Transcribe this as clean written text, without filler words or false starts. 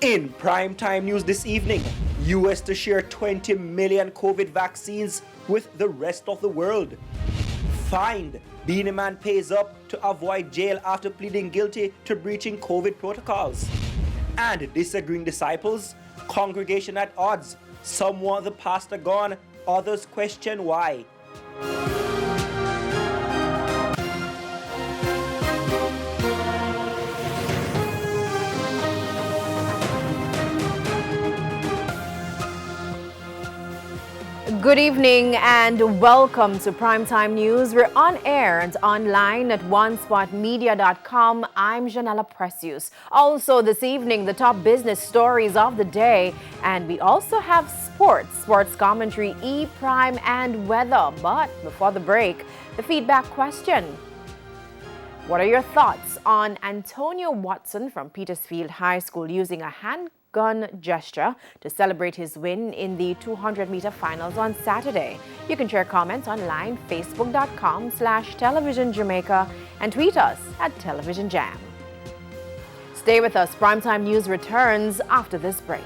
In primetime news this evening, US to share 20 million COVID vaccines with the rest of the world. Fined, Beanie Man pays up to avoid jail after pleading guilty to breaching COVID protocols. And disagreeing disciples, congregation at odds. Some want the pastor gone, others question why. Good evening and welcome to Primetime News. We're on air and online at onespotmedia.com. I'm Janella Precious. Also this evening, the top business stories of the day. And we also have sports commentary, E-Prime and weather. But before the break, the feedback question. What are your thoughts on Antonio Watson from Petersfield High School using a handgun gesture to celebrate his win in the 200-meter finals on Saturday? You can share comments online, facebook.com/Television Jamaica, and tweet us at Television Jam. Stay with us. Primetime News returns after this break.